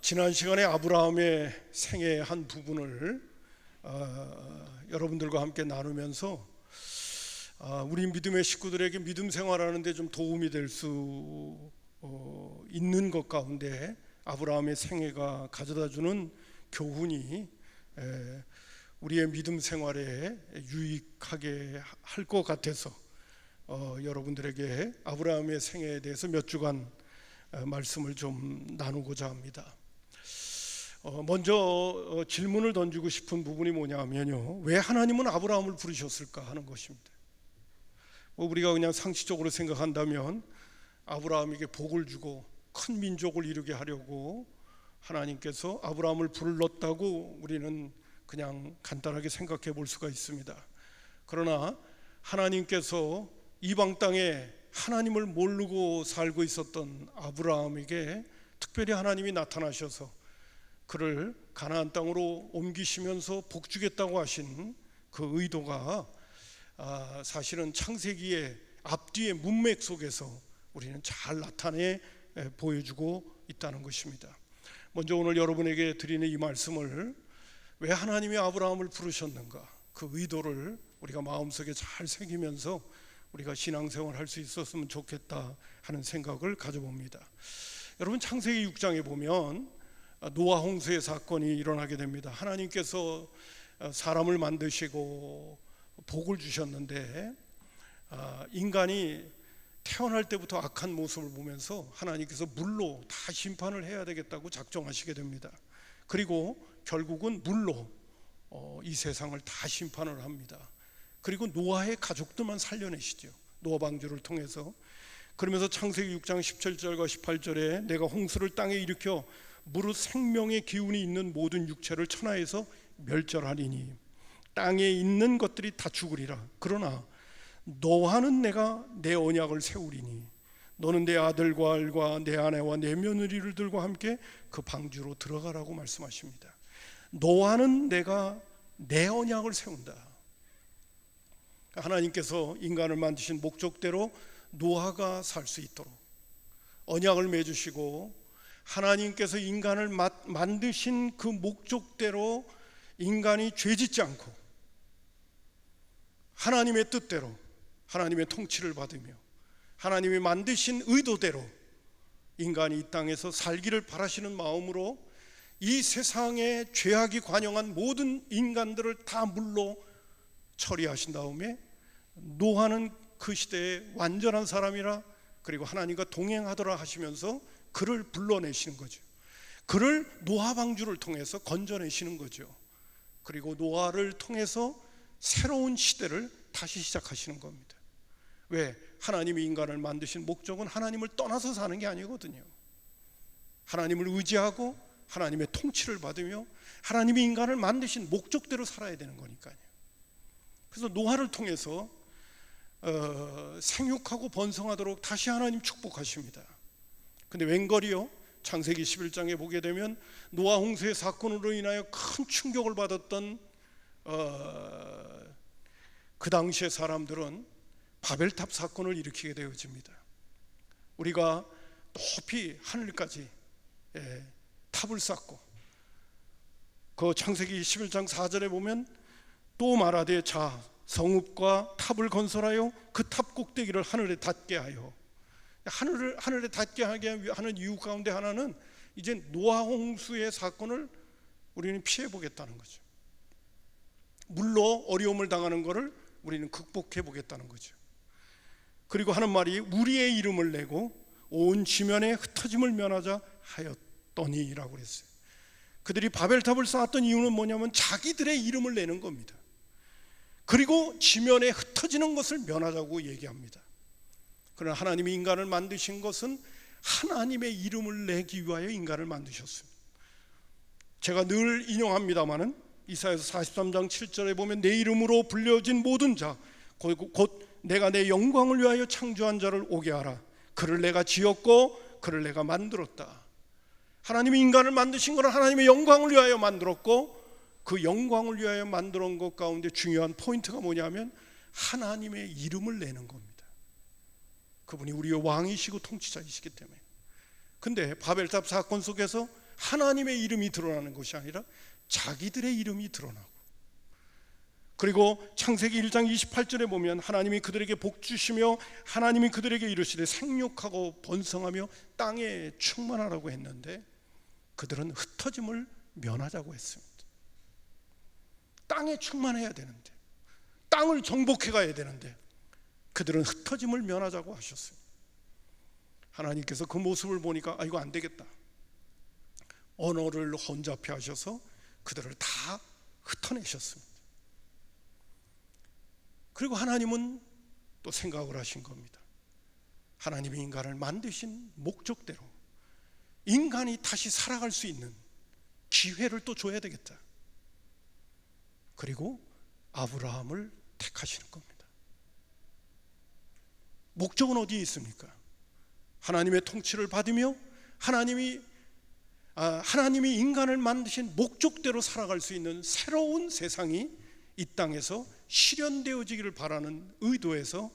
지난 시간에 아브라함의 생애의 한 부분을 여러분들과 함께 나누면서 우리 믿음의 식구들에게 믿음 생활하는 데 좀 도움이 될 수 있는 것 가운데 아브라함의 생애가 가져다주는 교훈이 우리의 믿음 생활에 유익하게 할 것 같아서 여러분들에게 아브라함의 생애에 대해서 몇 주간 말씀을 좀 나누고자 합니다. 먼저 질문을 던지고 싶은 부분이 뭐냐면요, 왜 하나님은 아브라함을 부르셨을까 하는 것입니다. 우리가 그냥 상식적으로 생각한다면 아브라함에게 복을 주고 큰 민족을 이루게 하려고 하나님께서 아브라함을 불렀다고 우리는 그냥 간단하게 생각해 볼 수가 있습니다. 그러나 하나님께서 이방 땅에 하나님을 모르고 살고 있었던 아브라함에게 특별히 하나님이 나타나셔서 그를 가나안 땅으로 옮기시면서 복 주겠다고 하신 그 의도가 사실은 창세기의 앞뒤의 문맥 속에서 우리는 잘 나타내 보여주고 있다는 것입니다. 먼저 오늘 여러분에게 드리는 이 말씀을, 왜 하나님이 아브라함을 부르셨는가, 그 의도를 우리가 마음속에 잘 새기면서 우리가 신앙생활 할 수 있었으면 좋겠다 하는 생각을 가져봅니다. 여러분, 창세기 6장에 보면 노아 홍수의 사건이 일어나게 됩니다. 하나님께서 사람을 만드시고 복을 주셨는데 인간이 태어날 때부터 악한 모습을 보면서 하나님께서 물로 다 심판을 해야 되겠다고 작정하시게 됩니다. 그리고 결국은 물로 이 세상을 다 심판을 합니다. 그리고 노아의 가족들만 살려내시죠, 노아 방주를 통해서. 그러면서 창세기 6장 17절과 18절에 내가 홍수를 땅에 일으켜 무릇 생명의 기운이 있는 모든 육체를 천하에서 멸절하리니 땅에 있는 것들이 다 죽으리라. 그러나 너와는 내가 내 언약을 세우리니 너는 내 아들과 알과 내 아내와 내 며느리들과 함께 그 방주로 들어가라고 말씀하십니다. 너와는 내가 내 언약을 세운다. 하나님께서 인간을 만드신 목적대로 노아가 살 수 있도록 언약을 맺으시고, 하나님께서 인간을 만드신 그 목적대로 인간이 죄짓지 않고 하나님의 뜻대로 하나님의 통치를 받으며 하나님이 만드신 의도대로 인간이 이 땅에서 살기를 바라시는 마음으로 이 세상에 죄악이 관영한 모든 인간들을 다 물로 처리하신 다음에 노아는 그 시대에 완전한 사람이라, 그리고 하나님과 동행하더라 하시면서 그를 불러내시는 거죠. 그를 노아 방주를 통해서 건져내시는 거죠. 그리고 노아를 통해서 새로운 시대를 다시 시작하시는 겁니다. 왜? 하나님이 인간을 만드신 목적은 하나님을 떠나서 사는 게 아니거든요. 하나님을 의지하고 하나님의 통치를 받으며 하나님이 인간을 만드신 목적대로 살아야 되는 거니까요. 그래서 노아를 통해서 생육하고 번성하도록 다시 하나님 축복하십니다. 근데 웬걸이요, 창세기 11장에 보게 되면 노아 홍수의 사건으로 인하여 큰 충격을 받았던 그 당시의 사람들은 바벨탑 사건을 일으키게 되어집니다. 우리가 높이 하늘까지 탑을 쌓고, 그 창세기 11장 4절에 보면 또 말하되 자 성읍과 탑을 건설하여 그 탑 꼭대기를 하늘에 닿게 하여, 하늘에 닿게 하게 하는 이유 가운데 하나는 이제 노아 홍수의 사건을 우리는 피해 보겠다는 거죠. 물로 어려움을 당하는 것을 우리는 극복해 보겠다는 거죠. 그리고 하는 말이 우리의 이름을 내고 온 지면에 흩어짐을 면하자 하였더니라고 그랬어요. 그들이 바벨탑을 쌓았던 이유는 뭐냐면 자기들의 이름을 내는 겁니다. 그리고 지면에 흩어지는 것을 면하자고 얘기합니다. 그러나 하나님이 인간을 만드신 것은 하나님의 이름을 내기 위하여 인간을 만드셨습니다. 제가 늘 인용합니다마는 이사야서 43장 7절에 보면 내 이름으로 불려진 모든 자 곧 내가 내 영광을 위하여 창조한 자를 오게 하라. 그를 내가 지었고 그를 내가 만들었다. 하나님이 인간을 만드신 것은 하나님의 영광을 위하여 만들었고, 그 영광을 위하여 만들어 것 가운데 중요한 포인트가 뭐냐면 하나님의 이름을 내는 겁니다. 그분이 우리의 왕이시고 통치자이시기 때문에 근데 바벨탑 사건 속에서 하나님의 이름이 드러나는 것이 아니라 자기들의 이름이 드러나고, 그리고 창세기 1장 28절에 보면 하나님이 그들에게 복 주시며 하나님이 그들에게 이르시되 생육하고 번성하며 땅에 충만하라고 했는데 그들은 흩어짐을 면하자고 했습니다. 땅에 충만해야 되는데, 땅을 정복해 가야 되는데 그들은 흩어짐을 면하자고 하셨습니다. 하나님께서 그 모습을 보니까 이거 안 되겠다. 언어를 혼잡해 하셔서 그들을 다 흩어내셨습니다. 그리고 하나님은 또 생각을 하신 겁니다. 하나님이 인간을 만드신 목적대로 인간이 다시 살아갈 수 있는 기회를 또 줘야 되겠다. 그리고 아브라함을 택하시는 겁니다. 목적은 어디에 있습니까? 하나님의 통치를 받으며 하나님이 인간을 만드신 목적대로 살아갈 수 있는 새로운 세상이 이 땅에서 실현되어지기를 바라는 의도에서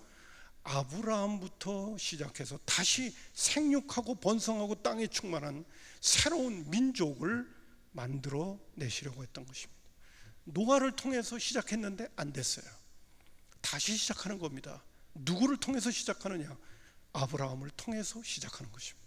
아브라함부터 시작해서 다시 생육하고 번성하고 땅에 충만한 새로운 민족을 만들어 내시려고 했던 것입니다. 노아를 통해서 시작했는데 안 됐어요. 다시 시작하는 겁니다. 누구를 통해서 시작하느냐? 아브라함을 통해서 시작하는 것입니다.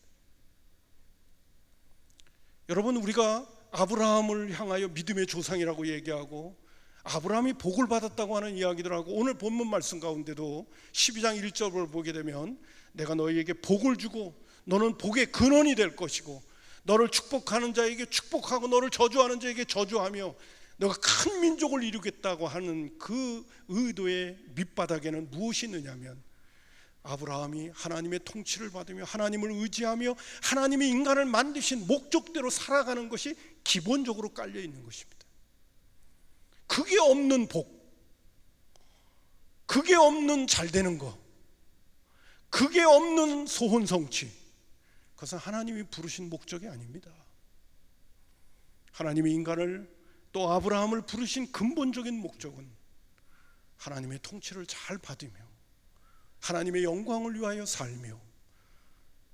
여러분, 우리가 아브라함을 향하여 믿음의 조상이라고 얘기하고 아브라함이 복을 받았다고 하는 이야기들하고 오늘 본문 말씀 가운데도 12장 1절을 보게 되면 내가 너희에게 복을 주고 너는 복의 근원이 될 것이고 너를 축복하는 자에게 축복하고 너를 저주하는 자에게 저주하며 너가 큰 민족을 이루겠다고 하는 그 의도의 밑바닥에는 무엇이 있느냐면 아브라함이 하나님의 통치를 받으며 하나님을 의지하며 하나님이 인간을 만드신 목적대로 살아가는 것이 기본적으로 깔려 있는 것입니다. 그게 없는 복, 그게 없는 잘 되는 거, 그게 없는 소혼성취, 그것은 하나님이 부르신 목적이 아닙니다. 하나님이 인간을 또 아브라함을 부르신 근본적인 목적은 하나님의 통치를 잘 받으며 하나님의 영광을 위하여 살며,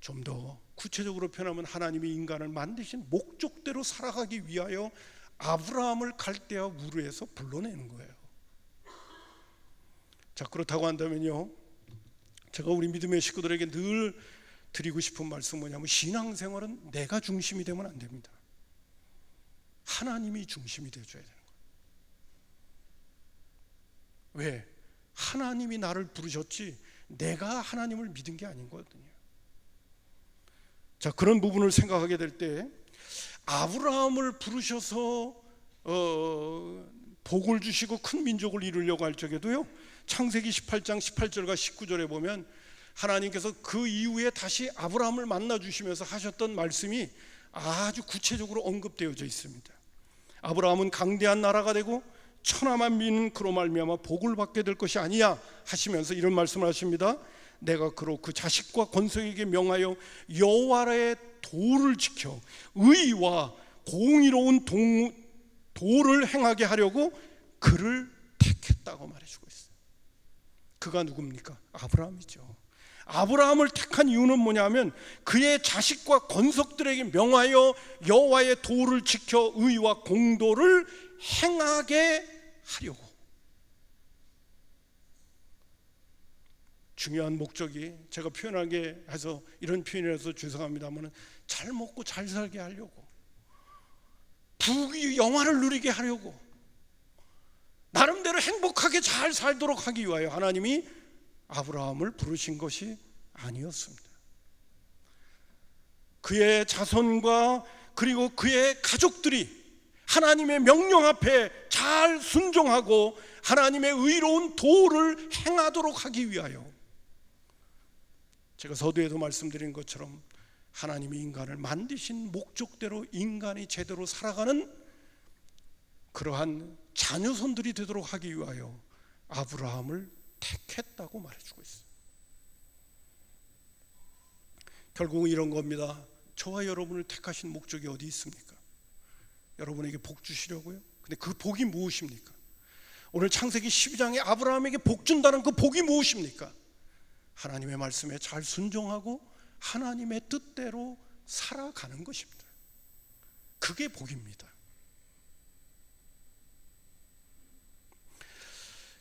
좀 더 구체적으로 표현하면 하나님이 인간을 만드신 목적대로 살아가기 위하여 아브라함을 갈대아 우르에서 불러내는 거예요. 자, 그렇다고 한다면요, 제가 우리 믿음의 식구들에게 늘 드리고 싶은 말씀은 뭐냐면 신앙생활은 내가 중심이 되면 안 됩니다. 하나님이 중심이 되어줘야 되는 거예요. 왜? 하나님이 나를 부르셨지 내가 하나님을 믿은 게 아닌 거거든요. 자, 그런 부분을 생각하게 될 때 아브라함을 부르셔서 복을 주시고 큰 민족을 이루려고 할 적에도요, 창세기 18장 18절과 19절에 보면 하나님께서 그 이후에 다시 아브라함을 만나 주시면서 하셨던 말씀이 아주 구체적으로 언급되어져 있습니다. 아브라함은 강대한 나라가 되고 천하만 민은 그로 말미암아 복을 받게 될 것이 아니야 하시면서 이런 말씀을 하십니다. 내가 그로 그 자식과 권속에게 명하여 여호와의 도를 지켜 의와 공의로운 도를 행하게 하려고 그를 택했다고 말해주고 있어요. 그가 누굽니까? 아브라함이죠. 아브라함을 택한 이유는 뭐냐면 그의 자식과 권속들에게 명하여 여호와의 도를 지켜 의와 공도를 행하게 하려고. 중요한 목적이, 제가 표현하게 해서 이런 표현이라서 죄송합니다만, 잘 먹고 잘 살게 하려고, 부귀 영화를 누리게 하려고, 나름대로 행복하게 잘 살도록 하기 위하여 하나님이 아브라함을 부르신 것이 아니었습니다. 그의 자손과 그리고 그의 가족들이 하나님의 명령 앞에 잘 순종하고 하나님의 의로운 도를 행하도록 하기 위하여, 제가 서두에도 말씀드린 것처럼 하나님이 인간을 만드신 목적대로 인간이 제대로 살아가는 그러한 자녀손들이 되도록 하기 위하여 아브라함을 택했다고 말해주고 있어요. 결국은 이런 겁니다. 저와 여러분을 택하신 목적이 어디 있습니까? 여러분에게 복 주시려고요. 근데 그 복이 무엇입니까? 오늘 창세기 12장에 아브라함에게 복 준다는 그 복이 무엇입니까? 하나님의 말씀에 잘 순종하고 하나님의 뜻대로 살아가는 것입니다. 그게 복입니다.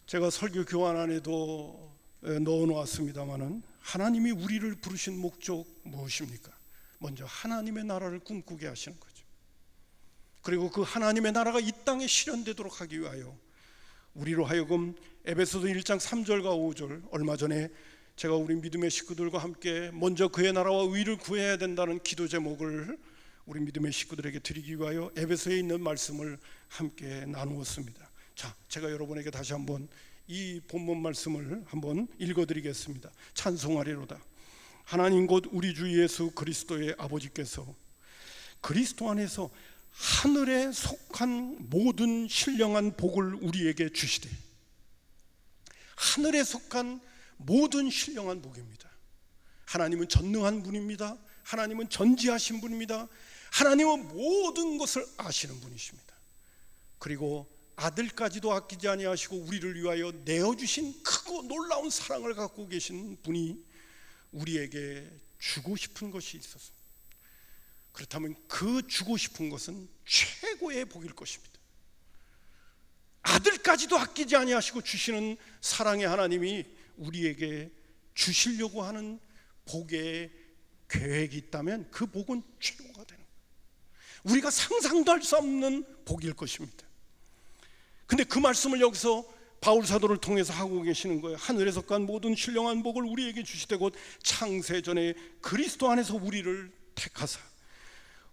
제가 설교 교환 안에도 넣어놓았습니다마는 하나님이 우리를 부르신 목적 무엇입니까? 먼저 하나님의 나라를 꿈꾸게 하시는 거죠. 그리고 그 하나님의 나라가 이 땅에 실현되도록 하기 위하여 우리로 하여금 에베소서 1장 3절과 5절, 얼마 전에 제가 우리 믿음의 식구들과 함께 먼저 그의 나라와 의를 구해야 된다는 기도 제목을 우리 믿음의 식구들에게 드리기 위하여 에베소에 있는 말씀을 함께 나누었습니다. 자, 제가 여러분에게 다시 한번 이 본문 말씀을 한번 읽어드리겠습니다. 찬송하리로다. 하나님 곧 우리 주 예수 그리스도의 아버지께서 그리스도 안에서 하늘에 속한 모든 신령한 복을 우리에게 주시되, 하늘에 속한 모든 신령한 복입니다. 하나님은 전능한 분입니다. 하나님은 전지하신 분입니다. 하나님은 모든 것을 아시는 분이십니다. 그리고 아들까지도 아끼지 아니하시고 우리를 위하여 내어주신 크고 놀라운 사랑을 갖고 계신 분이 우리에게 주고 싶은 것이 있었습니다. 그렇다면 그 주고 싶은 것은 최고의 복일 것입니다. 아들까지도 아끼지 아니하시고 주시는 사랑의 하나님이 우리에게 주시려고 하는 복의 계획이 있다면 그 복은 최고가 되는 거예요. 우리가 상상도 할 수 없는 복일 것입니다. 근데 그 말씀을 여기서 바울 사도를 통해서 하고 계시는 거예요. 하늘에 속한 모든 신령한 복을 우리에게 주시되 곧 창세전에 그리스도 안에서 우리를 택하사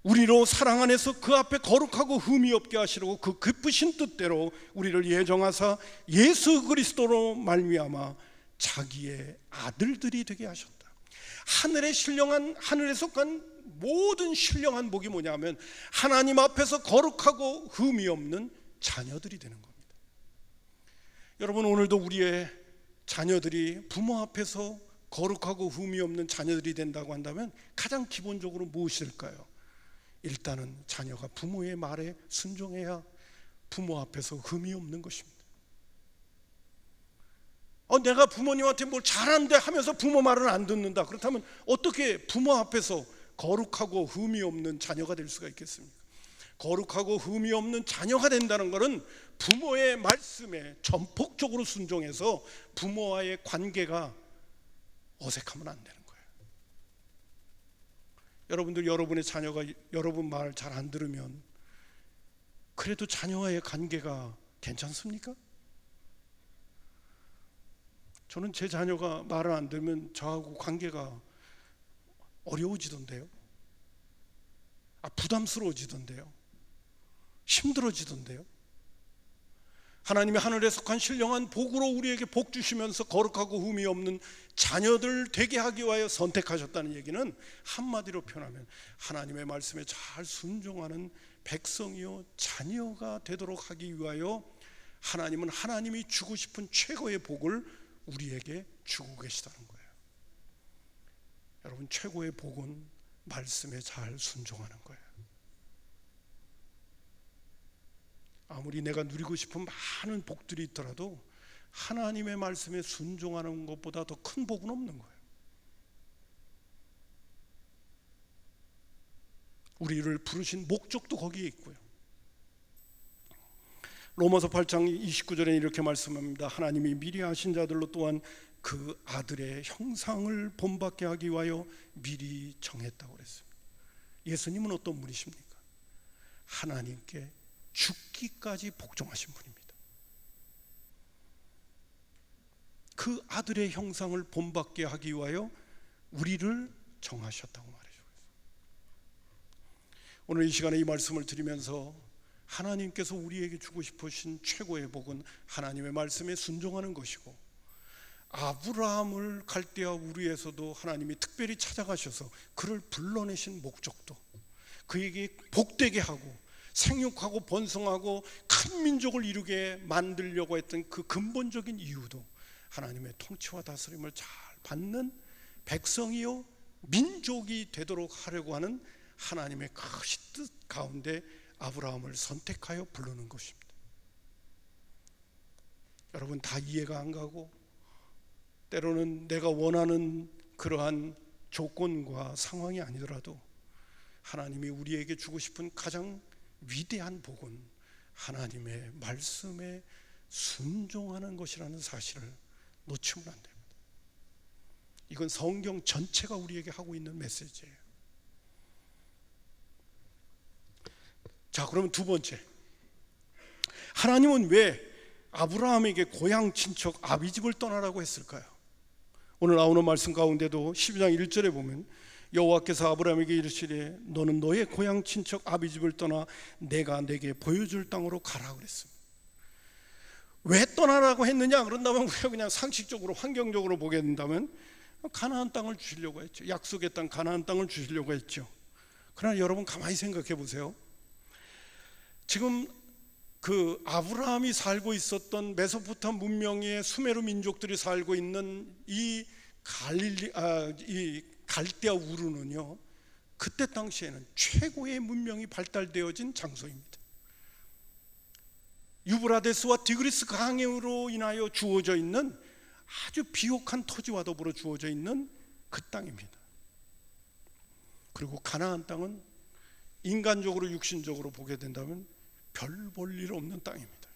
우리로 사랑 안에서 그 앞에 거룩하고 흠이 없게 하시려고 그 깊으신 뜻대로 우리를 예정하사 예수 그리스도로 말미암아 자기의 아들들이 되게 하셨다. 하늘에 속한 모든 신령한 복이 뭐냐면 하나님 앞에서 거룩하고 흠이 없는 자녀들이 되는 겁니다. 여러분, 오늘도 우리의 자녀들이 부모 앞에서 거룩하고 흠이 없는 자녀들이 된다고 한다면 가장 기본적으로 무엇일까요? 일단은 자녀가 부모의 말에 순종해야 부모 앞에서 흠이 없는 것입니다. 내가 부모님한테 뭘 잘한대 하면서 부모 말은 안 듣는다. 그렇다면 어떻게 부모 앞에서 거룩하고 흠이 없는 자녀가 될 수가 있겠습니까? 거룩하고 흠이 없는 자녀가 된다는 것은 부모의 말씀에 전폭적으로 순종해서 부모와의 관계가 어색하면 안 되는 거예요. 여러분들, 여러분의 자녀가 여러분 말 잘 안 들으면 그래도 자녀와의 관계가 괜찮습니까? 저는 제 자녀가 말을 안 들으면 저하고 관계가 어려워지던데요. 부담스러워지던데요. 힘들어지던데요. 하나님이 하늘에 속한 신령한 복으로 우리에게 복 주시면서 거룩하고 흠이 없는 자녀들 되게 하기 위하여 선택하셨다는 얘기는 한마디로 표현하면 하나님의 말씀에 잘 순종하는 백성이요 자녀가 되도록 하기 위하여 하나님은 하나님이 주고 싶은 최고의 복을 우리에게 주고 계시다는 거예요. 여러분, 최고의 복은 말씀에 잘 순종하는 거예요. 아무리 내가 누리고 싶은 많은 복들이 있더라도 하나님의 말씀에 순종하는 것보다 더 큰 복은 없는 거예요. 우리를 부르신 목적도 거기에 있고요. 로마서 8장 29절에 이렇게 말씀합니다. 하나님이 미리 아신 자들로 또한 그 아들의 형상을 본받게 하기 위하여 미리 정했다고 그랬습니다. 예수님은 어떤 분이십니까? 하나님께 죽기까지 복종하신 분입니다. 그 아들의 형상을 본받게 하기 위하여 우리를 정하셨다고 말해주고 있습니다. 오늘 이 시간에 이 말씀을 드리면서 하나님께서 우리에게 주고 싶으신 최고의 복은 하나님의 말씀에 순종하는 것이고, 아브라함을 갈대아 우르에서도 하나님이 특별히 찾아가셔서 그를 불러내신 목적도, 그에게 복되게 하고 생육하고 번성하고 큰 민족을 이루게 만들려고 했던 그 근본적인 이유도 하나님의 통치와 다스림을 잘 받는 백성이요 민족이 되도록 하려고 하는 하나님의 크신 뜻 가운데 아브라함을 선택하여 부르는 것입니다. 여러분, 다 이해가 안 가고 때로는 내가 원하는 그러한 조건과 상황이 아니더라도 하나님이 우리에게 주고 싶은 가장 위대한 복은 하나님의 말씀에 순종하는 것이라는 사실을 놓치면 안 됩니다. 이건 성경 전체가 우리에게 하고 있는 메시지예요. 자, 그러면 두 번째, 하나님은 왜 아브라함에게 고향 친척 아비집을 떠나라고 했을까요? 오늘 나오는 말씀 가운데도 12장 1절에 보면 여호와께서 아브라함에게 이르시되 너는 너의 고향 친척 아비집을 떠나 내가 내게 보여줄 땅으로 가라 그랬습니다. 왜 떠나라고 했느냐? 그런다면 우리가 그냥 상식적으로 환경적으로 보게 된다면 가나안 땅을 주시려고 했죠. 약속의 땅 가나안 땅을 주시려고 했죠. 그러나 여러분 가만히 생각해 보세요. 지금 그 아브라함이 살고 있었던 메소포타미아 문명의 수메르 민족들이 살고 있는 이 갈대아 우르는요, 그때 당시에는 최고의 문명이 발달되어진 장소입니다. 유브라데스와 디그리스 강으로 인하여 주어져 있는 아주 비옥한 토지와 더불어 주어져 있는 그 땅입니다. 그리고 가나안 땅은 인간적으로 육신적으로 보게 된다면 별 볼 일 없는 땅입니다.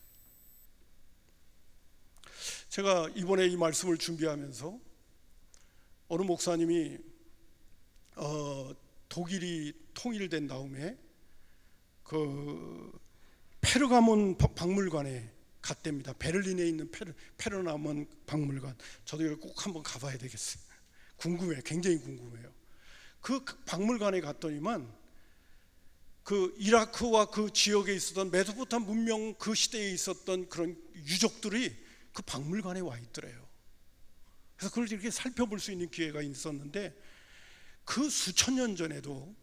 제가 이번에 이 말씀을 준비하면서 어느 목사님이 독일이 통일된 다음에 그 페르가몬 박물관에 갔답니다. 베를린에 있는 페르가몬 박물관. 저도 여기 꼭 한번 가봐야 되겠어요. 궁금해요. 굉장히 궁금해요. 그 박물관에 갔더니만 그 이라크와 그 지역에 있었던 메소포타미아 문명 그 시대에 있었던 그런 유적들이 그 박물관에 와 있더래요. 그래서 그걸 이렇게 살펴볼 수 있는 기회가 있었는데, 그 수천 년 전에도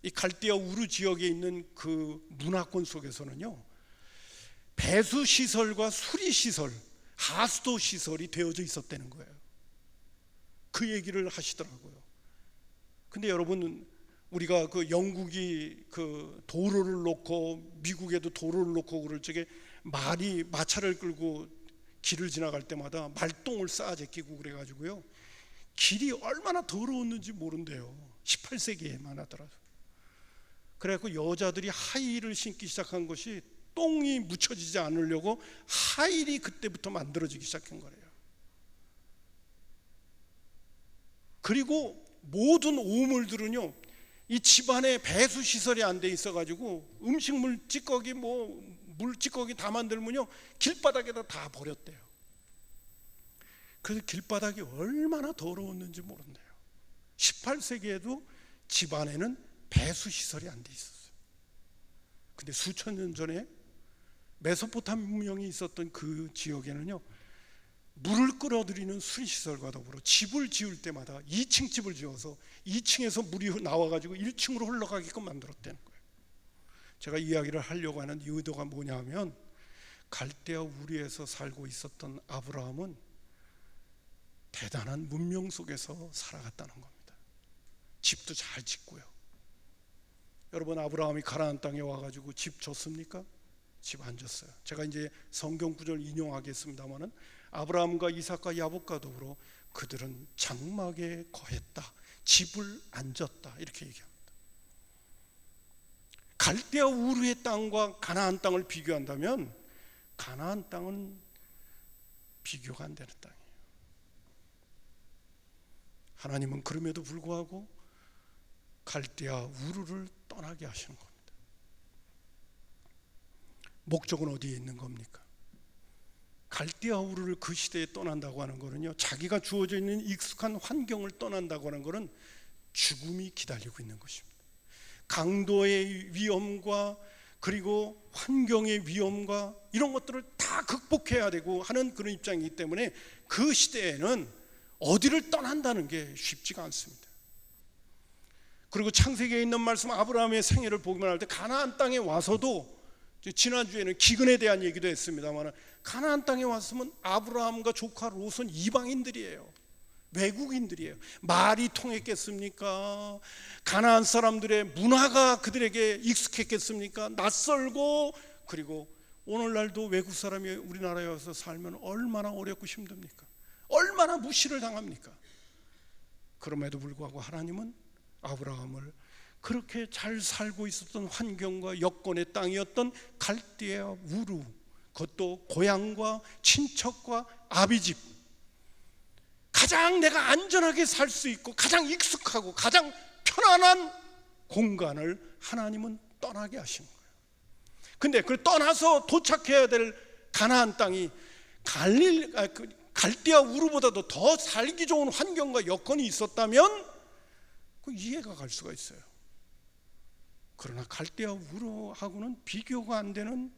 이 갈대아 우르 지역에 있는 그 문화권 속에서는요, 배수 시설과 수리 시설, 하수도 시설이 되어져 있었다는 거예요. 그 얘기를 하시더라고요. 근데 여러분, 우리가 그 영국이 그 도로를 놓고 미국에도 도로를 놓고 그럴 적에 말이 마차를 끌고 길을 지나갈 때마다 말똥을 쌓아 제끼고 그래가지고요, 길이 얼마나 더러웠는지 모른대요. 18세기에만 하더라도. 그래갖고 여자들이 하이힐을 신기 시작한 것이 똥이 묻혀지지 않으려고 하이힐이 그때부터 만들어지기 시작한 거래요. 그리고 모든 오물들은요, 이 집안에 배수 시설이 안 돼 있어가지고 음식물 찌꺼기 물 찌꺼기 다 만들면요 길바닥에다 다 버렸대요. 그래서 길바닥이 얼마나 더러웠는지 모른대요. 18세기에도 집안에는 배수 시설이 안 돼 있었어요. 근데 수천 년 전에 메소포타미아 문명이 있었던 그 지역에는요, 물을 끌어들이는 수리시설과 더불어 집을 지을 때마다 2층 집을 지어서 2층에서 물이 나와가지고 1층으로 흘러가게끔 만들었다는 거예요. 제가 이야기를 하려고 하는 의도가 뭐냐면, 갈대아 우르에서 살고 있었던 아브라함은 대단한 문명 속에서 살아갔다는 겁니다. 집도 잘 짓고요. 여러분, 아브라함이 가나안 땅에 와가지고 집 졌습니까? 집 안 졌어요. 제가 이제 성경 구절 인용하겠습니다마는 아브라함과 이삭과 야곱과 더불어 그들은 장막에 거했다, 집을 안 졌다, 이렇게 얘기합니다. 갈대아 우르의 땅과 가나안 땅을 비교한다면 가나안 땅은 비교가 안 되는 땅이에요. 하나님은 그럼에도 불구하고 갈대아 우르를 떠나게 하시는 겁니다. 목적은 어디에 있는 겁니까? 갈대아 우르를 그 시대에 떠난다고 하는 것은요, 자기가 주어져 있는 익숙한 환경을 떠난다고 하는 것은 죽음이 기다리고 있는 것입니다. 강도의 위험과 그리고 환경의 위험과 이런 것들을 다 극복해야 되고 하는 그런 입장이기 때문에 그 시대에는 어디를 떠난다는 게 쉽지가 않습니다. 그리고 창세기에 있는 말씀, 아브라함의 생애를 보기만 할 때 가나안 땅에 와서도, 지난주에는 기근에 대한 얘기도 했습니다만, 가나안 땅에 왔으면 아브라함과 조카 롯은 이방인들이에요. 외국인들이에요. 말이 통했겠습니까? 가나안 사람들의 문화가 그들에게 익숙했겠습니까? 낯설고, 그리고 오늘날도 외국 사람이 우리나라에 와서 살면 얼마나 어렵고 힘듭니까? 얼마나 무시를 당합니까? 그럼에도 불구하고 하나님은 아브라함을 그렇게 잘 살고 있었던 환경과 여건의 땅이었던 갈대아 우루, 그것도 고향과 친척과 아비집, 가장 내가 안전하게 살 수 있고 가장 익숙하고 가장 편안한 공간을 하나님은 떠나게 하신 거예요. 근데 그걸 떠나서 도착해야 될 가나안 땅이 갈대아 우루보다도 더 살기 좋은 환경과 여건이 있었다면 그 이해가 갈 수가 있어요. 그러나 갈대아 우루하고는 비교가 안 되는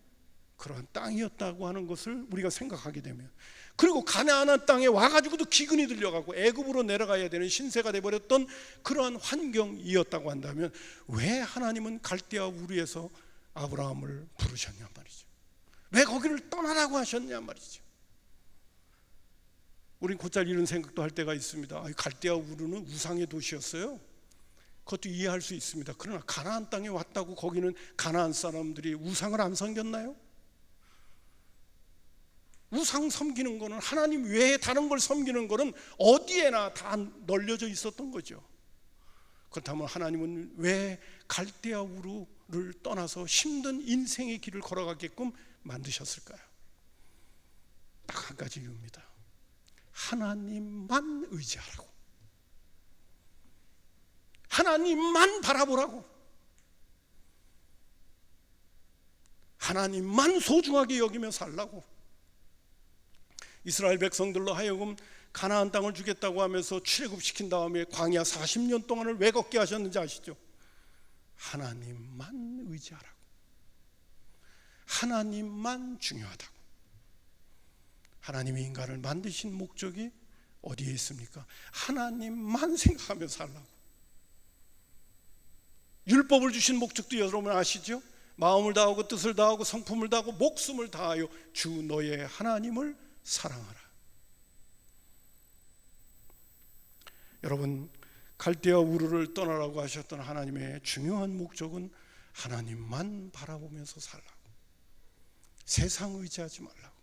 그러한 땅이었다고 하는 것을 우리가 생각하게 되면, 그리고 가나안 땅에 와가지고도 기근이 들려가고 애굽으로 내려가야 되는 신세가 돼버렸던 그러한 환경이었다고 한다면 왜 하나님은 갈대아 우루에서 아브라함을 부르셨냐 말이죠. 왜 거기를 떠나라고 하셨냐 말이죠. 우린 곧잘 이런 생각도 할 때가 있습니다. 갈대아 우루는 우상의 도시였어요. 그것도 이해할 수 있습니다. 그러나 가나안 땅에 왔다고 거기는 가나안 사람들이 우상을 안 섬겼나요? 우상 섬기는 거는, 하나님 외에 다른 걸 섬기는 거는 어디에나 다 널려져 있었던 거죠. 그렇다면 하나님은 왜 갈대아 우루를 떠나서 힘든 인생의 길을 걸어가게끔 만드셨을까요? 딱 한 가지 이유입니다. 하나님만 의지하라고, 하나님만 바라보라고, 하나님만 소중하게 여기며 살라고. 이스라엘 백성들로 하여금 가나안 땅을 주겠다고 하면서 출애굽시킨 다음에 광야 40년 동안을 왜 걷게 하셨는지 아시죠? 하나님만 의지하라고, 하나님만 중요하다고. 하나님이 인간을 만드신 목적이 어디에 있습니까? 하나님만 생각하며 살라고. 율법을 주신 목적도 여러분 아시죠? 마음을 다하고 뜻을 다하고 성품을 다하고 목숨을 다하여 주 너의 하나님을 사랑하라. 여러분, 갈대아 우루를 떠나라고 하셨던 하나님의 중요한 목적은 하나님만 바라보면서 살라고, 세상 의지하지 말라고,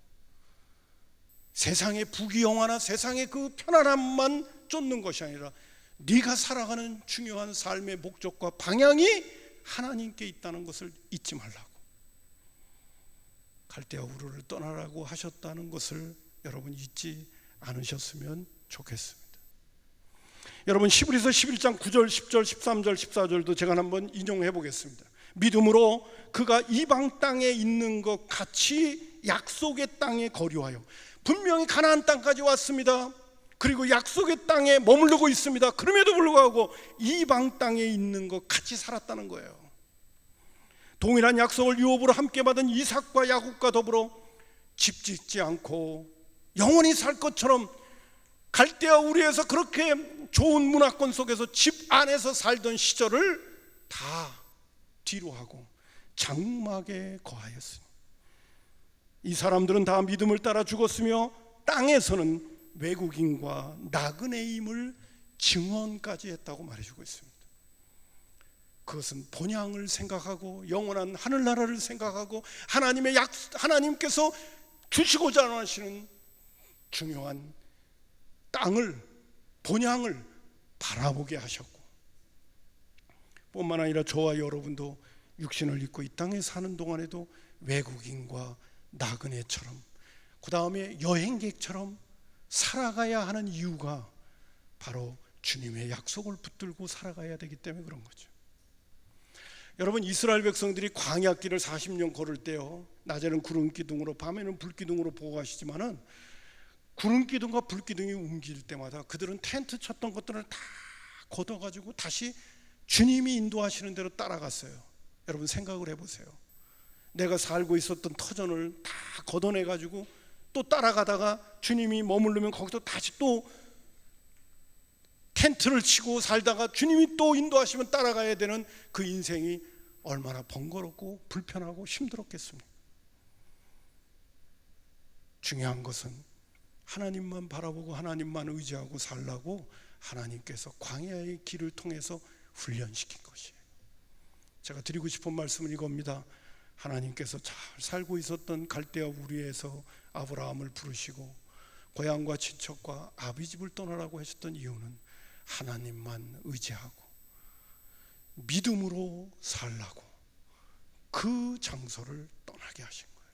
세상의 부귀영화나 세상의 그 편안함만 쫓는 것이 아니라 네가 살아가는 중요한 삶의 목적과 방향이 하나님께 있다는 것을 잊지 말라고. 갈대아 우루를 떠나라고 하셨다는 것을 여러분 잊지 않으셨으면 좋겠습니다. 여러분, 히브리서 11장 9절, 10절, 13절, 14절도 제가 한번 인용해 보겠습니다. 믿음으로 그가 이방 땅에 있는 것 같이 약속의 땅에 거류하여, 분명히 가나안 땅까지 왔습니다. 그리고 약속의 땅에 머무르고 있습니다. 그럼에도 불구하고 이방 땅에 있는 것 같이 살았다는 거예요. 동일한 약속을 유업으로 함께 받은 이삭과 야곱과 더불어 집 짓지 않고 영원히 살 것처럼 갈대아 우루에서 그렇게 좋은 문화권 속에서 집 안에서 살던 시절을 다 뒤로 하고 장막에 거하였으니 이 사람들은 다 믿음을 따라 죽었으며 땅에서는 외국인과 나그네임을 증언까지 했다고 말해주고 있습니다. 그것은 본향을 생각하고 영원한 하늘나라를 생각하고 하나님께서 주시고자 하시는 중요한 땅을, 본향을 바라보게 하셨고, 뿐만 아니라 저와 여러분도 육신을 입고 이 땅에 사는 동안에도 외국인과 나그네처럼, 그 다음에 여행객처럼 살아가야 하는 이유가 바로 주님의 약속을 붙들고 살아가야 되기 때문에 그런 거죠. 여러분, 이스라엘 백성들이 광야길을 40년 걸을 때요, 낮에는 구름기둥으로 밤에는 불기둥으로 보고 가시지만은 구름기둥과 불기둥이 옮길 때마다 그들은 텐트 쳤던 것들을 다 걷어가지고 다시 주님이 인도하시는 대로 따라갔어요. 여러분 생각을 해보세요. 내가 살고 있었던 터전을 다 걷어내가지고 또 따라가다가 주님이 머무르면 거기서 다시 또 텐트를 치고 살다가 주님이 또 인도하시면 따라가야 되는 그 인생이 얼마나 번거롭고 불편하고 힘들었겠습니까? 중요한 것은 하나님만 바라보고 하나님만 의지하고 살라고 하나님께서 광야의 길을 통해서 훈련시킨 것이에요. 제가 드리고 싶은 말씀은 이겁니다. 하나님께서 잘 살고 있었던 갈대아 우루에서 아브라함을 부르시고 고향과 친척과 아비집을 떠나라고 하셨던 이유는 하나님만 의지하고 믿음으로 살라고 그 장소를 떠나게 하신 거예요.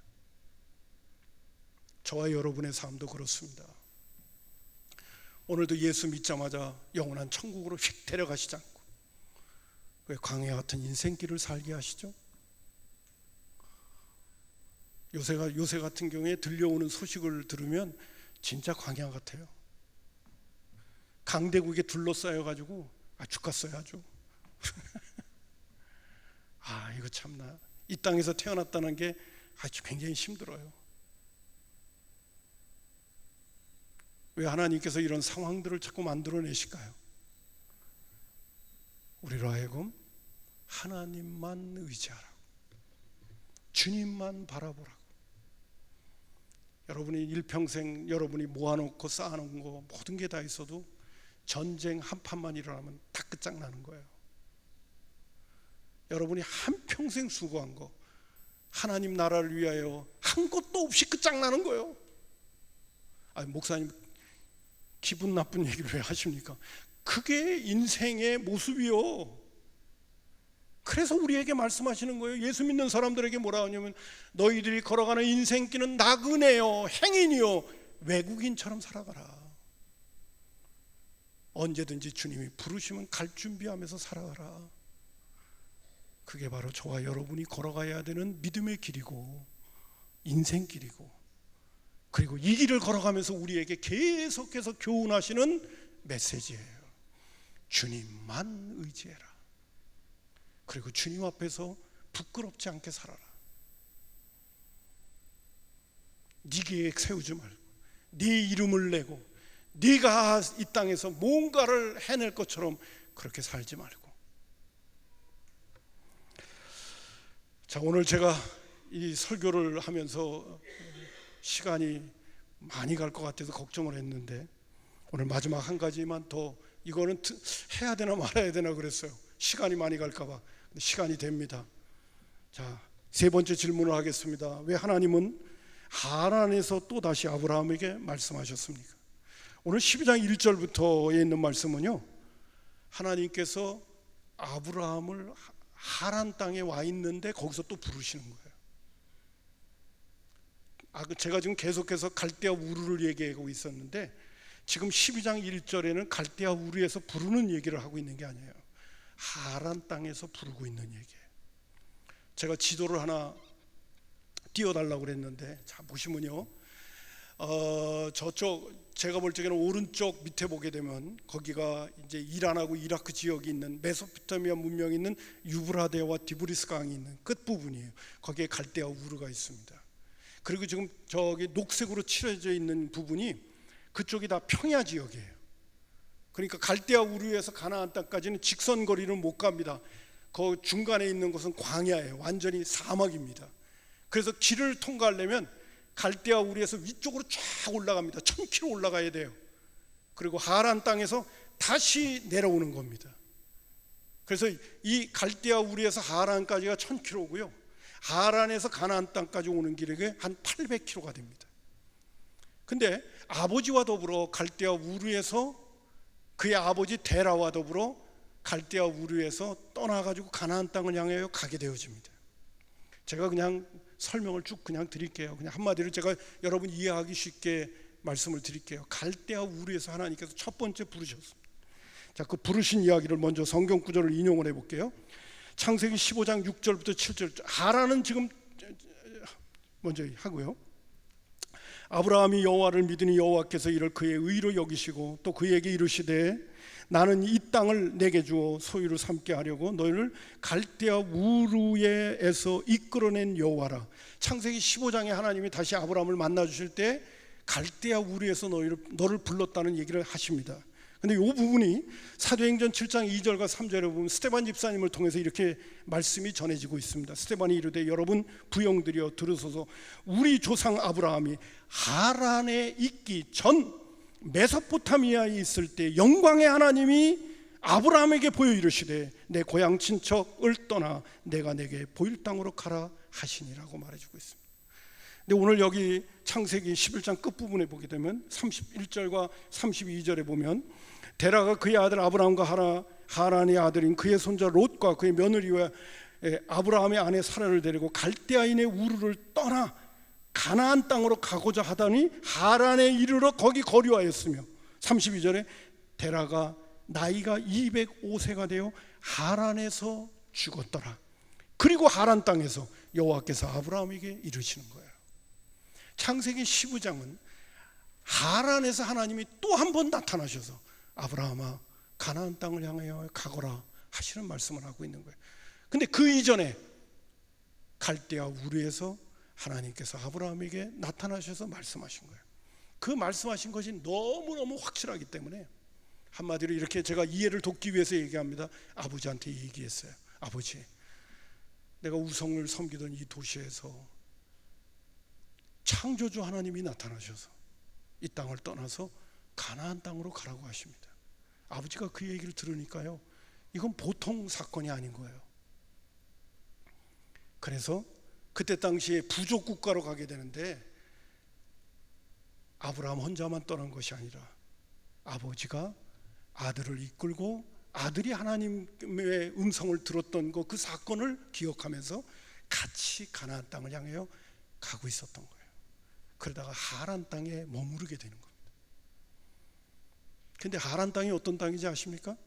저와 여러분의 삶도 그렇습니다. 오늘도 예수 믿자마자 영원한 천국으로 휙 데려가시지 않고 왜 광야 같은 인생길을 살게 하시죠? 요새 같은 경우에 들려오는 소식을 들으면 진짜 광야 같아요. 강대국에 둘러싸여가지고 죽겠어요 아주. 이거 참나 이 땅에서 태어났다는 게 아주 굉장히 힘들어요. 왜 하나님께서 이런 상황들을 자꾸 만들어내실까요? 우리로 하여금 하나님만 의지하라고, 주님만 바라보라고. 여러분이 일평생 여러분이 모아놓고 쌓아놓은 거 모든 게 다 있어도 전쟁 한판만 일어나면 다 끝장나는 거예요. 여러분이 한평생 수고한 거 하나님 나라를 위하여 한 것도 없이 끝장나는 거예요. 목사님 기분 나쁜 얘기를 왜 하십니까? 그게 인생의 모습이요. 그래서 우리에게 말씀하시는 거예요. 예수 믿는 사람들에게 뭐라 하냐면 너희들이 걸어가는 인생길은 나그네요, 행인이요, 외국인처럼 살아가라. 언제든지 주님이 부르시면 갈 준비하면서 살아가라. 그게 바로 저와 여러분이 걸어가야 되는 믿음의 길이고 인생길이고, 그리고 이 길을 걸어가면서 우리에게 계속해서 교훈하시는 메시지예요. 주님만 의지해라. 그리고 주님 앞에서 부끄럽지 않게 살아라. 네 계획 세우지 말고 네 이름을 내고 네가 이 땅에서 뭔가를 해낼 것처럼 그렇게 살지 말고. 자, 오늘 제가 이 설교를 하면서 시간이 많이 갈 것 같아서 걱정을 했는데 오늘 마지막 한 가지만 더, 이거는 해야 되나 말아야 되나 그랬어요. 시간이 많이 갈까 봐. 근데 시간이 됩니다. 자, 세 번째 질문을 하겠습니다. 왜 하나님은 하란에서 또 다시 아브라함에게 말씀하셨습니까? 오늘 12장 1절부터에 있는 말씀은요, 하나님께서 아브라함을 하란 땅에 와 있는데 거기서 또 부르시는 거예요. 제가 지금 계속해서 갈대아 우르를 얘기하고 있었는데 지금 12장 1절에는 갈대아 우르에서 부르는 얘기를 하고 있는 게 아니에요. 하란 땅에서 부르고 있는 얘기예요. 제가 지도를 하나 띄워달라고 그랬는데, 자 보시면요, 저쪽 제가 볼 적에는 오른쪽 밑에 보게 되면 거기가 이제 이란하고 이라크 지역이 있는 메소포타미아 문명이 있는 유브라데와 디브리스 강이 있는 끝 부분이에요. 거기에 갈대아 우르가 있습니다. 그리고 지금 저기 녹색으로 칠해져 있는 부분이 그쪽이 다 평야 지역이에요. 그러니까 갈대아 우르에서 가나안 땅까지는 직선 거리는 못 갑니다. 그 중간에 있는 곳은 광야예요. 완전히 사막입니다. 그래서 길을 통과하려면 갈대아 우르에서 위쪽으로 쫙 올라갑니다. 1000km 올라가야 돼요. 그리고 하란 땅에서 다시 내려오는 겁니다. 그래서 이 갈대아 우르에서 하란까지가 1000km고요. 하란에서 가나안 땅까지 오는 길이 한 800km가 됩니다. 근데 아버지와 더불어 갈대아 우르에서 그의 아버지 데라와 더불어 갈대아 우르에서 떠나가지고 가나안 땅을 향하여 가게 되어집니다. 제가 그냥 설명을 쭉 그냥 드릴게요. 그냥 한마디로 제가 여러분 이해하기 쉽게 말씀을 드릴게요. 갈대아 우르에서 하나님께서 첫 번째 부르셨습니다. 자, 그 부르신 이야기를 먼저 성경 구절을 인용을 해볼게요. 창세기 15장 6절부터 7절. 하란은 지금 먼저 하고요. 아브라함이 여호와를 믿으니 여호와께서 이를 그의 의로 여기시고 또 그에게 이르시되 나는 이 땅을 내게 주어 소유로 삼게 하려고 너희를 갈대아 우르에서 이끌어낸 여호와라. 창세기 15장에 하나님이 다시 아브라함을 만나 주실 때 갈대아 우르에서 너를 불렀다는 얘기를 하십니다. 근데 이 부분이 사도행전 7장 2절과 3절에 보면 스데반 집사님을 통해서 이렇게 말씀이 전해지고 있습니다. 스데반이 이르되 여러분 부형들이여 들으소서. 우리 조상 아브라함이 하란에 있기 전 메소포타미아에 있을 때 영광의 하나님이 아브라함에게 보여 이르시되 내 고향 친척을 떠나 내가 내게 보일 땅으로 가라 하시니라고 말해주고 있습니다. 근데 오늘 여기 창세기 11장 끝부분에 보게 되면 31절과 32절에 보면 데라가 그의 아들 아브라함과 하란의 아들인 그의 손자 롯과 그의 며느리와 아브라함의 아내 사라를 데리고 갈대아인의 우르를 떠나 가나안 땅으로 가고자 하더니 하란에 이르러 거기 거류하였으며 32절에 데라가 나이가 205세가 되어 하란에서 죽었더라. 그리고 하란 땅에서 여호와께서 아브라함에게 이르시는 거예요. 창세기 15장은 하란에서 하나님이 또 한 번 나타나셔서 아브라함아 가나안 땅을 향하여 가거라 하시는 말씀을 하고 있는 거예요. 근데 그 이전에 갈대아 우르에서 하나님께서 아브라함에게 나타나셔서 말씀하신 거예요. 그 말씀하신 것이 너무너무 확실하기 때문에 한마디로 이렇게 제가 이해를 돕기 위해서 얘기합니다. 아버지한테 얘기했어요. 아버지, 내가 우성을 섬기던 이 도시에서 창조주 하나님이 나타나셔서 이 땅을 떠나서 가나안 땅으로 가라고 하십니다. 아버지가 그 얘기를 들으니까요, 이건 보통 사건이 아닌 거예요. 그래서 그때 당시에 부족 국가로 가게 되는데 아브라함 혼자만 떠난 것이 아니라 아버지가 아들을 이끌고 아들이 하나님의 음성을 들었던 그 사건을 기억하면서 같이 가나안 땅을 향하여 가고 있었던 거예요. 그러다가 하란 땅에 머무르게 되는 겁니다. 근데 하란 땅이 어떤 땅인지 아십니까?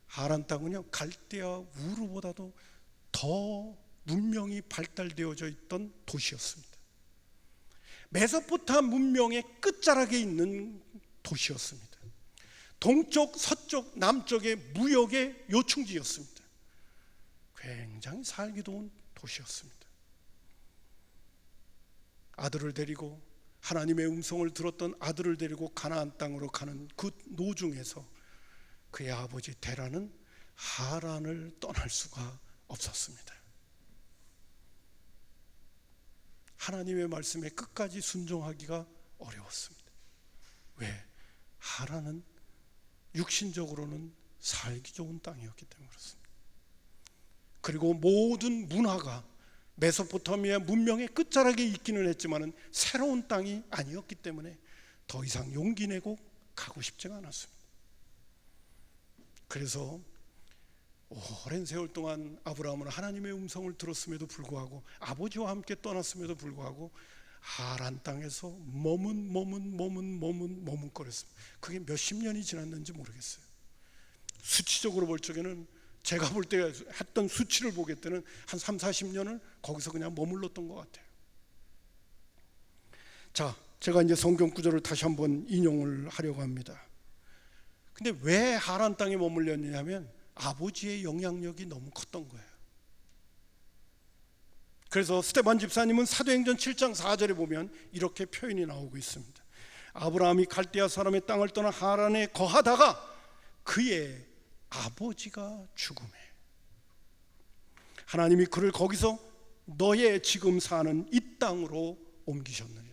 하란 땅은요, 갈대아 우르보다도 더 문명이 발달되어져 있던 도시였습니다. 메소포타미아 문명의 끝자락에 있는 도시였습니다. 동쪽, 서쪽, 남쪽의 무역의 요충지였습니다. 굉장히 살기 좋은 도시였습니다. 아들을 데리고 하나님의 음성을 들었던 아들을 데리고 가나안 땅으로 가는 그 노중에서 그의 아버지 데라는 하란을 떠날 수가 없었습니다. 하나님의 말씀에 끝까지 순종하기가 어려웠습니다. 왜? 하란은 육신적으로는 살기 좋은 땅이었기 때문에 그렇습니다. 그리고 모든 문화가 메소포타미아 문명의 끝자락에 있기는 했지만 새로운 땅이 아니었기 때문에 더 이상 용기 내고 가고 싶지가 않았습니다. 그래서 오랜 세월 동안 아브라함은 하나님의 음성을 들었음에도 불구하고 아버지와 함께 떠났음에도 불구하고 하란 땅에서 머문거렸습니다. 그게 몇십 년이 지났는지 모르겠어요. 수치적으로 볼 적에는 제가 볼 때 했던 수치를 보게 때는 한 3, 40년을 거기서 그냥 머물렀던 것 같아요. 자, 제가 이제 성경 구절을 다시 한번 인용을 하려고 합니다. 근데 왜 하란 땅에 머물렀냐면 아버지의 영향력이 너무 컸던 거예요. 그래서 스테반 집사님은 사도행전 7장 4절에 보면 이렇게 표현이 나오고 있습니다. 아브라함이 갈대아 사람의 땅을 떠나 하란에 거하다가 그의 아버지가 죽음에 하나님이 그를 거기서 너의 지금 사는 이 땅으로 옮기셨느니라.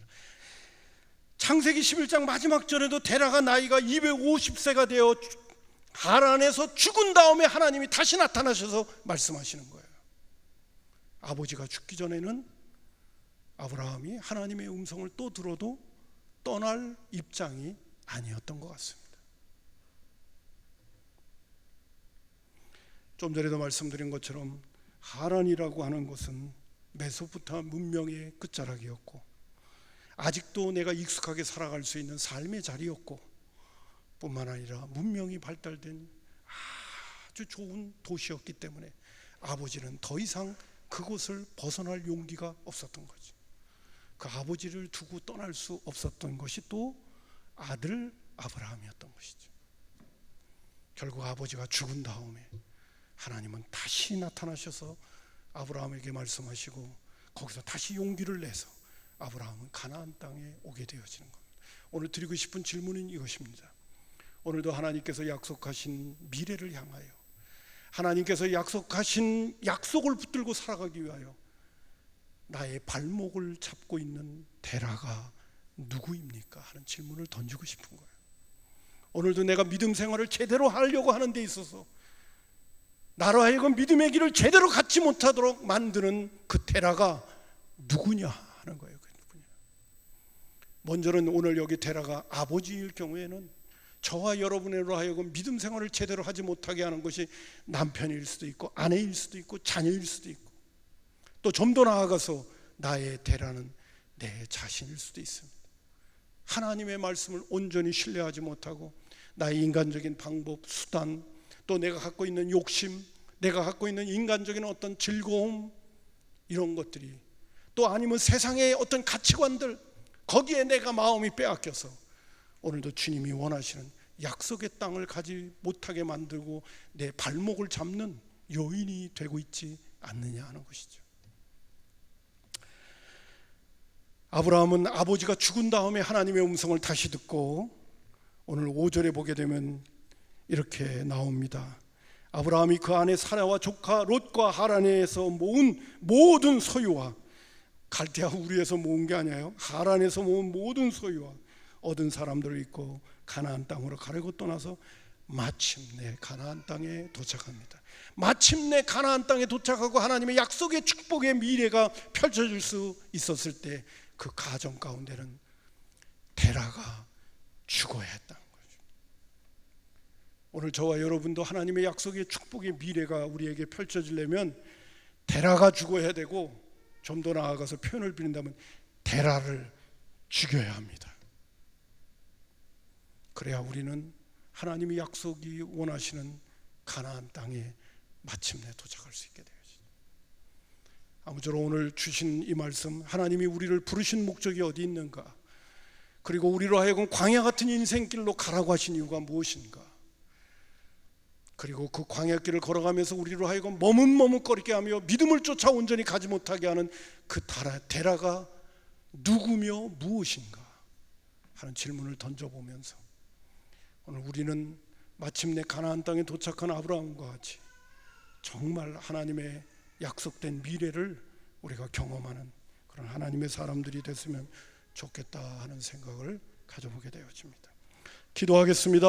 창세기 11장 마지막 절에도 데라가 나이가 250세가 되어 하란에서 죽은 다음에 하나님이 다시 나타나셔서 말씀하시는 거예요. 아버지가 죽기 전에는 아브라함이 하나님의 음성을 또 들어도 떠날 입장이 아니었던 것 같습니다. 좀 전에도 말씀드린 것처럼 하란이라고 하는 것은 메소포타미아 문명의 끝자락이었고 아직도 내가 익숙하게 살아갈 수 있는 삶의 자리였고 뿐만 아니라 문명이 발달된 아주 좋은 도시였기 때문에 아버지는 더 이상 그곳을 벗어날 용기가 없었던 거지. 그 아버지를 두고 떠날 수 없었던 것이 또 아들 아브라함이었던 것이죠. 결국 아버지가 죽은 다음에 하나님은 다시 나타나셔서 아브라함에게 말씀하시고 거기서 다시 용기를 내서 아브라함은 가나안 땅에 오게 되어지는 겁니다. 오늘 드리고 싶은 질문은 이것입니다. 오늘도 하나님께서 약속하신 미래를 향하여 하나님께서 약속하신 약속을 붙들고 살아가기 위하여 나의 발목을 잡고 있는 데라가 누구입니까? 하는 질문을 던지고 싶은 거예요. 오늘도 내가 믿음 생활을 제대로 하려고 하는 데 있어서 나로 하여금 믿음의 길을 제대로 갖지 못하도록 만드는 그 데라가 누구냐 하는 거예요. 그 누구냐. 먼저는 오늘 여기 데라가 아버지일 경우에는 저와 여러분으로 하여금 믿음 생활을 제대로 하지 못하게 하는 것이 남편일 수도 있고 아내일 수도 있고 자녀일 수도 있고, 또 좀 더 나아가서 나의 대라는 내 자신일 수도 있습니다. 하나님의 말씀을 온전히 신뢰하지 못하고 나의 인간적인 방법, 수단, 또 내가 갖고 있는 욕심, 내가 갖고 있는 인간적인 어떤 즐거움, 이런 것들이, 또 아니면 세상의 어떤 가치관들, 거기에 내가 마음이 빼앗겨서 오늘도 주님이 원하시는 약속의 땅을 가지 못하게 만들고 내 발목을 잡는 요인이 되고 있지 않느냐 하는 것이죠. 아브라함은 아버지가 죽은 다음에 하나님의 음성을 다시 듣고, 오늘 5절에 보게 되면 이렇게 나옵니다. 아브라함이 그 안에 사라와 조카 롯과 하란에서 모은 모든 소유와, 갈대아 우르에서 모은 게 아니에요. 하란에서 모은 모든 소유와 얻은 사람들을 잊고 가나안 땅으로 가려고 떠나서 마침내 가나안 땅에 도착합니다. 마침내 가나안 땅에 도착하고 하나님의 약속의 축복의 미래가 펼쳐질 수 있었을 때 그 가정 가운데는 데라가 죽어야 했다는 거죠. 오늘 저와 여러분도 하나님의 약속의 축복의 미래가 우리에게 펼쳐지려면 데라가 죽어야 되고, 좀 더 나아가서 표현을 빌린다면 데라를 죽여야 합니다. 그래야 우리는 하나님의 약속이 원하시는 가나안 땅에 마침내 도착할 수 있게 되어집니다. 아무쪼록 오늘 주신 이 말씀, 하나님이 우리를 부르신 목적이 어디 있는가, 그리고 우리로 하여금 광야 같은 인생길로 가라고 하신 이유가 무엇인가, 그리고 그 광야길을 걸어가면서 우리로 하여금 머뭇머뭇거리게 하며 믿음을 쫓아 온전히 가지 못하게 하는 그 데라가 누구며 무엇인가 하는 질문을 던져보면서, 오늘 우리는 마침내 가나안 땅에 도착한 아브라함과 같이 정말 하나님의 약속된 미래를 우리가 경험하는 그런 하나님의 사람들이 됐으면 좋겠다 하는 생각을 가져보게 되어집니다. 기도하겠습니다.